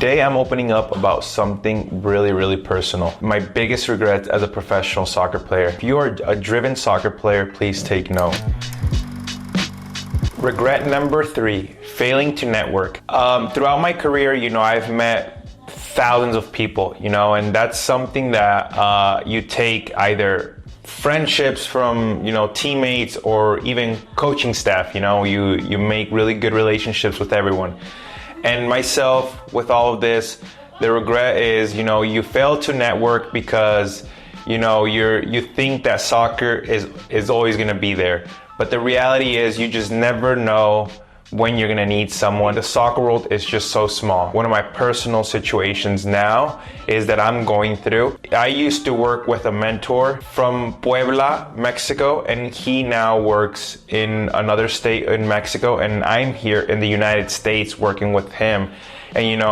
Today I'm opening up about something really personal. My biggest regret as a professional soccer player. If you are a driven soccer player, please take note. Regret number 3, failing to network. Throughout my career, I've met thousands of people, and that's something that you take either friendships from, teammates or even coaching staff, you make really good relationships with everyone. And myself, with all of this, the regret is, you fail to network because, you think that soccer is always going to be there. But the reality is you just never know when you're going to need someone. The soccer world is just so small. One of my personal situations now is that I'm going through. I used to work with a mentor from Puebla, Mexico, and he now works in another state in Mexico, and I'm here in the United States working with him. And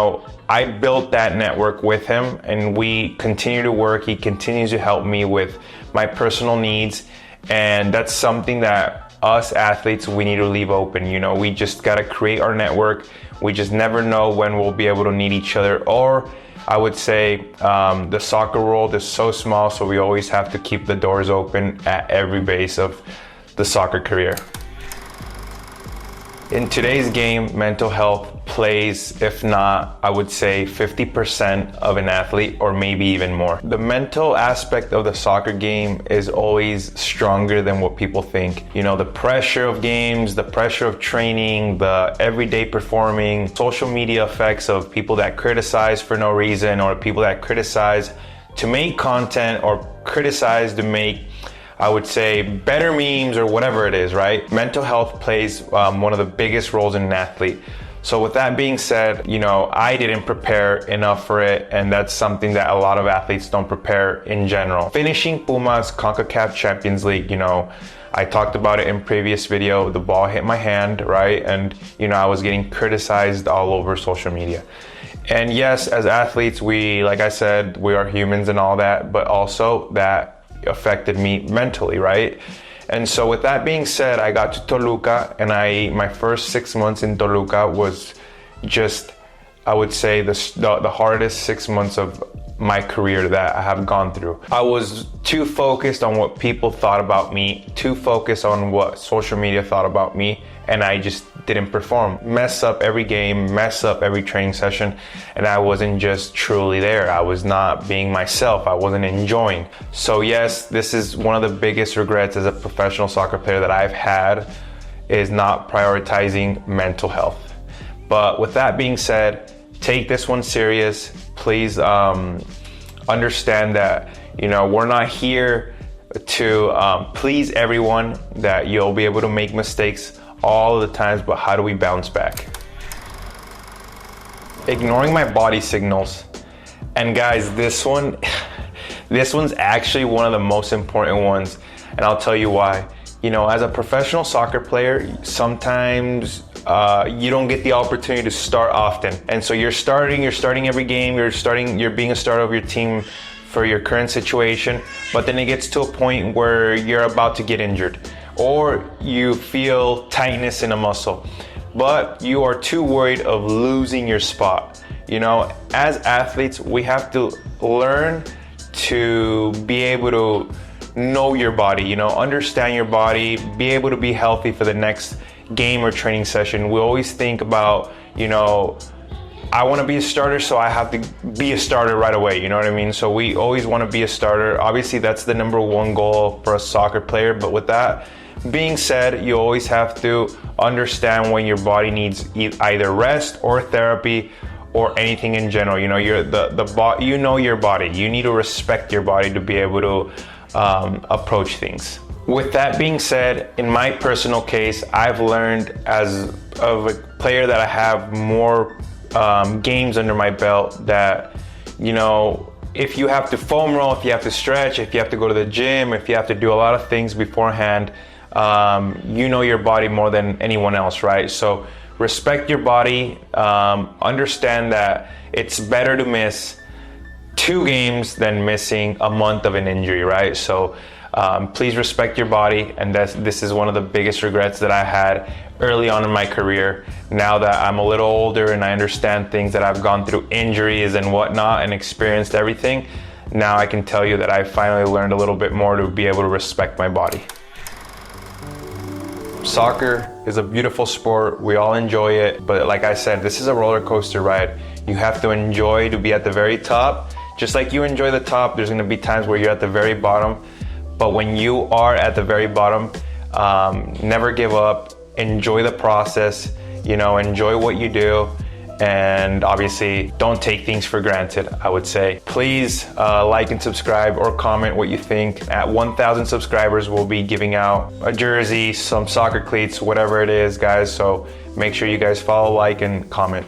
I built that network with him, and we continue to work. He continues to help me with my personal needs, and that's something that us athletes, we need to leave open. We just got to create our network. We just never know when we'll be able to need each other. Or I would say the soccer world is so small, so we always have to keep the doors open at every base of the soccer career. In today's game, mental health plays, if not, I would say 50% of an athlete, or maybe even more. The mental aspect of the soccer game is always stronger than what people think. The pressure of games, the pressure of training, the everyday performing, social media effects of people that criticize for no reason, or people that criticize to make content, or criticize to make, I would say, better memes or whatever it is, right? Mental health plays one of the biggest roles in an athlete. So with that being said, I didn't prepare enough for it, and that's something that a lot of athletes don't prepare in general. Finishing Pumas CONCACAF Champions League, I talked about it in previous video. The ball hit my hand, right? And, I was getting criticized all over social media. And yes, as athletes, like I said, we are humans and all that, but also that affected me mentally, right? And so with that being said, I got to Toluca, and my first 6 months in Toluca was just, I would say, the hardest 6 months of my career that I have gone through. I was too focused on what people thought about me, too focused on what social media thought about me, and I just didn't perform. Mess up every game, mess up every training session, and I wasn't just truly there. I was not being myself. I wasn't enjoying. So yes, this is one of the biggest regrets as a professional soccer player that I've had, is not prioritizing mental health. But with that being said, take this one serious. Please understand that, we're not here to please everyone, that you'll be able to make mistakes all of the times, but how do we bounce back? Ignoring my body signals. And guys, this one's actually one of the most important ones, and I'll tell you why. As a professional soccer player, sometimes you don't get the opportunity to start often. And so you're starting every game, you're being a starter of your team for your current situation, but then it gets to a point where you're about to get injured, or you feel tightness in a muscle, but you are too worried of losing your spot. As athletes, we have to learn to be able to know your body, understand your body, be able to be healthy for the next game or training session. We always think about, I want to be a starter, so I have to be a starter right away, you know what I mean? So we always want to be a starter. Obviously, that's the number one goal for a soccer player, but with that being said, you always have to understand when your body needs either rest or therapy or anything in general. You know your body. You need to respect your body to be able to approach things. With that being said, in my personal case, I've learned as of a player that I have more games under my belt, that, if you have to foam roll, if you have to stretch, if you have to go to the gym, if you have to do a lot of things beforehand, your body more than anyone else, right? So respect your body, understand that it's better to miss 2 games than missing a month of an injury, right? So please respect your body, and this is one of the biggest regrets that I had early on in my career. Now that I'm a little older and I understand things, that I've gone through injuries and whatnot and experienced everything, now I can tell you that I finally learned a little bit more to be able to respect my body. Soccer is a beautiful sport. We all enjoy it, but like I said, this is a roller coaster ride. You have to enjoy to be at the very top. Just like you enjoy the top, there's gonna be times where you're at the very bottom. But when you are at the very bottom, never give up, enjoy the process, enjoy what you do, and obviously don't take things for granted, I would say. Please like and subscribe or comment what you think. At 1,000 subscribers, we'll be giving out a jersey, some soccer cleats, whatever it is, guys. So make sure you guys follow, like, and comment.